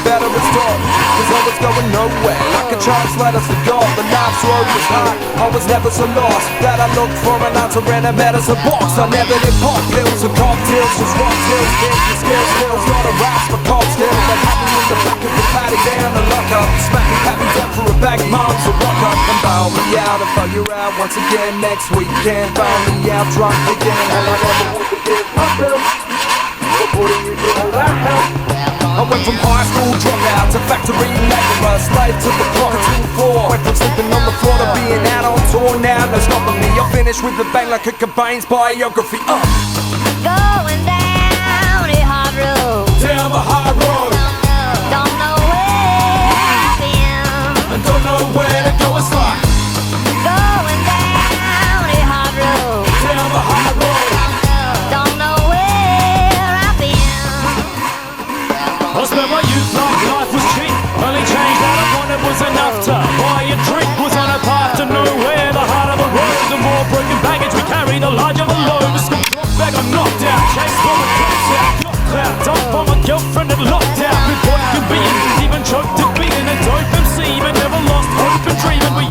better it's taught. Cause I was going nowhere, like a chance led us to God. The life's road was hard, I was never so lost that I looked for an answer and I met as a box. I never did pop pills or cocktails, just rock tills, kids and skill skills. Not a rap, but cop still. Like having in the back of the party down the lock up. Smacking happy death for a bag, mom's a rock up. And bow me out and fuck you out once again next weekend. Bow me out drunk again, and I never will forget my bills. Putting you through all that hell. I went from high school dropout to factory laborer, slave to the clock until 4. Went from sleeping on the floor to being out on tour. Now no stopping me, I finished with the bang like a Cobain's biography. Going down a hard road, down the high road, don't know where I've been, and don't know where to go. It's like going down a hard road, down the high road. don't know where I've been. I spent my youth like life was cheap. Only change that I wanted was enough to buy a drink. Was on a path to nowhere, the harder the road. The more broken baggage we carry, the larger the load. The school drop bag, I'm knocked out. Chased from a clocked out, clock cloud. Dumped from a girlfriend and locked out. With what you being, even choked at being a dope MC. But never lost hope and dreaming. We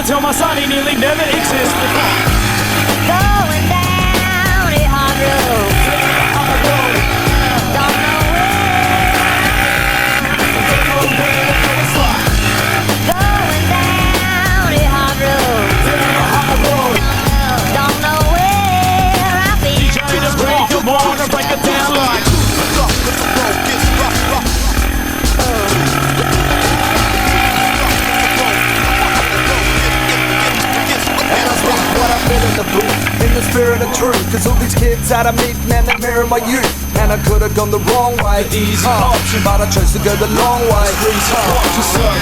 tell my son he nearly never existed. Going down a hard road, don't know where. Going down a hard road, don't know where I've been. DJ just break your wall and break it down like what I feel in the booth, in the spirit of truth. Cause all these kids out of meet, man, they mirror my youth. And I could've gone the wrong way, easy option, but I chose to go the long way. Watch yourself,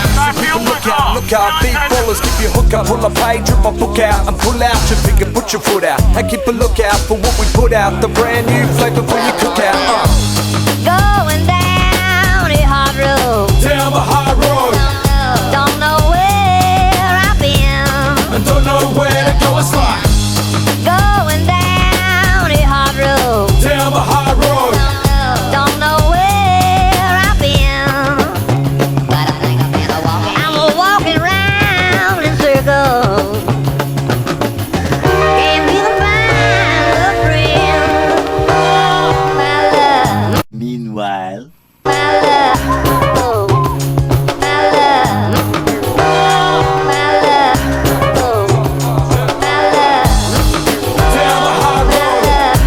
look out, big ballers, keep your hook up. Pull a page of my book out and pull out your finger, put your foot out. And keep a lookout for what we put out, the brand new flavor for your cookout. Going down a hard road, Down the high road, don't know where I've been. and don't know where to go. It's like Going down a hard road, down the high road, don't know where I've been. But I think I've been a walking. I'm walking round in circles. Can't even find a friend. My love, Meanwhile, my love, oh, my love, oh, my love, oh, my love. down the high road, down the high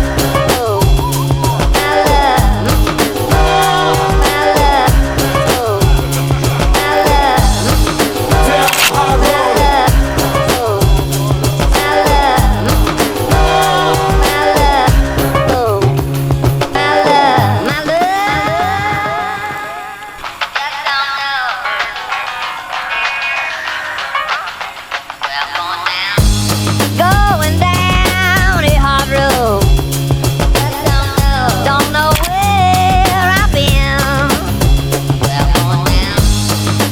road. Going down a hard road, don't know where I've been.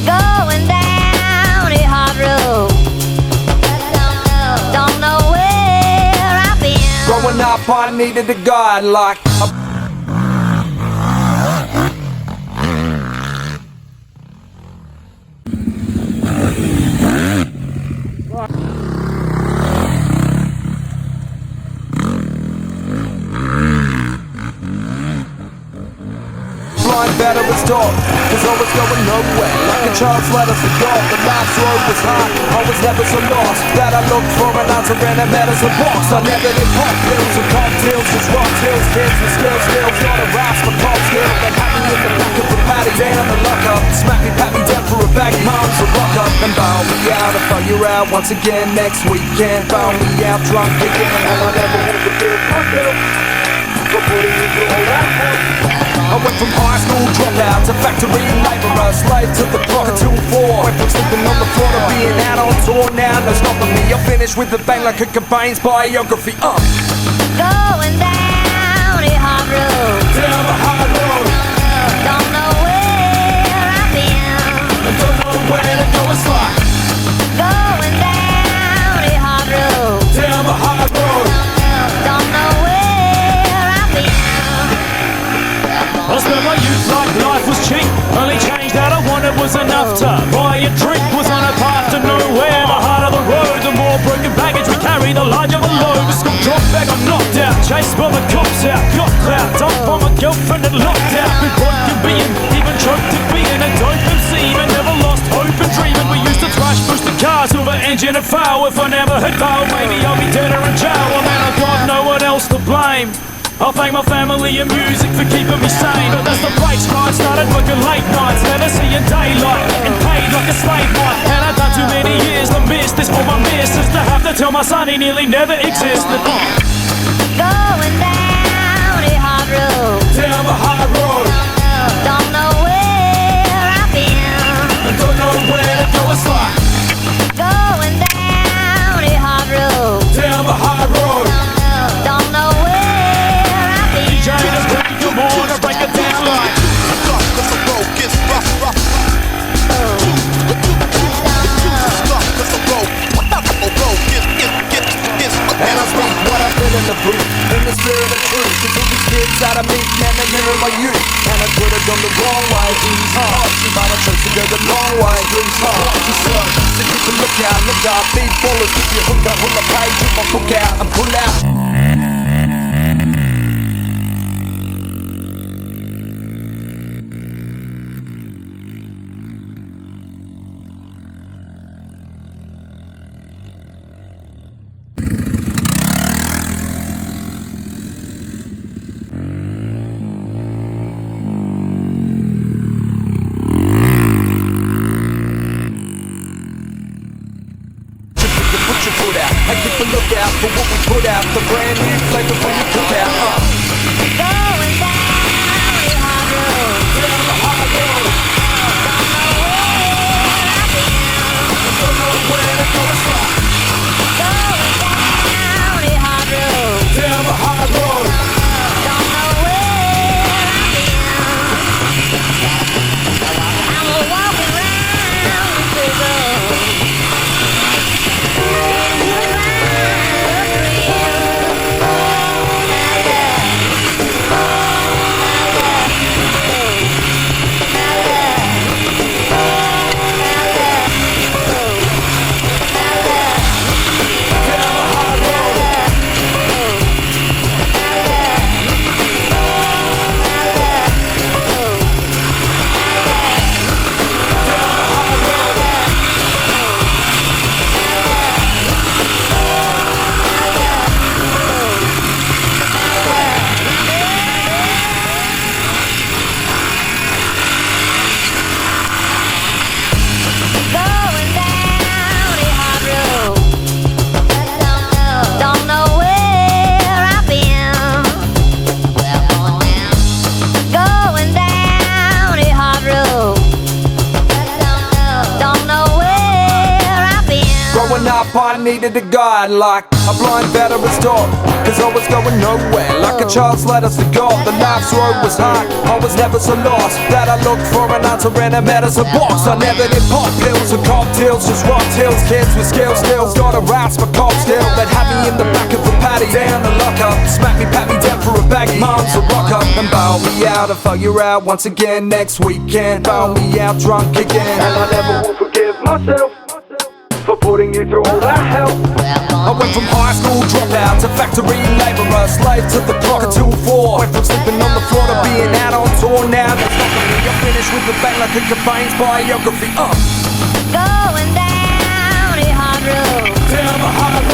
Going down a hard road, don't know where I've been. Growing up, I needed a guide like a blind veteran's dog, cause I was going nowhere. Like a child's letters to God, the life's road was hard. I was never so lost that I looked for an answer in a medicine box. I never did pop pills or cocktails, just rock tails, kids with skills, not a rasp, but pop skill. They had me in the back of the paddy, down the lockup. Smack me, pat me down for a bag, mom's a rock up. And bow me out, I'll throw you out once again next weekend. Bow me out, drunk again, and I never want to feel myself. I went from high school dropout to factory labourer, slave to the clock at 2-4. Went from sleeping on the floor to being out on tour. Now no stopping me, I finished with the bang like a Cobain's biography. Going down a hard road, Down the hard road, don't know where I've been. I don't know where to go, it's like Going down a hard road, down the hard road. don't know where I've been. I spent my youth like life was cheap. Only change that I wanted was enough to buy a drink. Was on a path to nowhere, the harder the road, the more broken baggage we carry, the larger the load. School drop bag, I'm knocked out, chased by the cops out. Got clout, dumped by my girlfriend and locked out. Been broken being, even choked at being a dope MC. But never lost hope and dreaming. We used to trash boosted cars, silver engine and fail. If I never had failed, maybe I'll be dead or in jail. Well, man, I've got no one else to blame. I'll thank my family and music for keeping me sane. But that's the breaks right, started working late nights, never seeing daylight, and paid like a slave might. And I've done too many years to miss this for my missus to have to tell my son he nearly never existed. Going down a hard road, Down the hard road, don't know where I've been. I don't know where to go, it's like Going down a hard road, down the hard road. don't know where I've been. DJ just break it, come on, I break it down like Cause the road gets rough. Cause the road gets And I speak what I feel in the booth, in the spirit of truth. Cause all these kids out of me, man, they mirror my youth. And I could've gone the wrong way, but I chose to go the long way. So keep a look out, big ballers, keep your hook up, pull a page, rip my book out, and pull out. Put your foot out, and keep a look out for what we put out. The brand new flavor when you cook out. Going down a hard road, Down the hard road, don't know where to go, it's like going down a hard road, down the hard road. don't know where I've been. I'm walking round in circles. Going down a hard road, don't know where I've been. Going down a hard road, don't know where I've been. Growing up, I needed a guide like a blind veteran's dog. Cause I was going nowhere, like a child's letters to God. The life's road was hard, I was never so lost that I looked for an answer in a medicine box. I never did pop pills or cocktails, just rock tails, kids with skills, still got a rasp for cop still. They'd have me in the back of the paddy, down the lockup, smack me, pat me down for a baggy, mom's a rock up. And bow me out, I'll throw you out once again next weekend. Bow me out, drunk again, and I never will forgive myself for putting you through all that hell. I went from high school dropout to factory laborer, slave to the clock until 4. Went from sleeping on the floor to being out on tour. Now that's not me. I'm finished with the bang like a Cobain's biography. Going down a hard road. Down the hard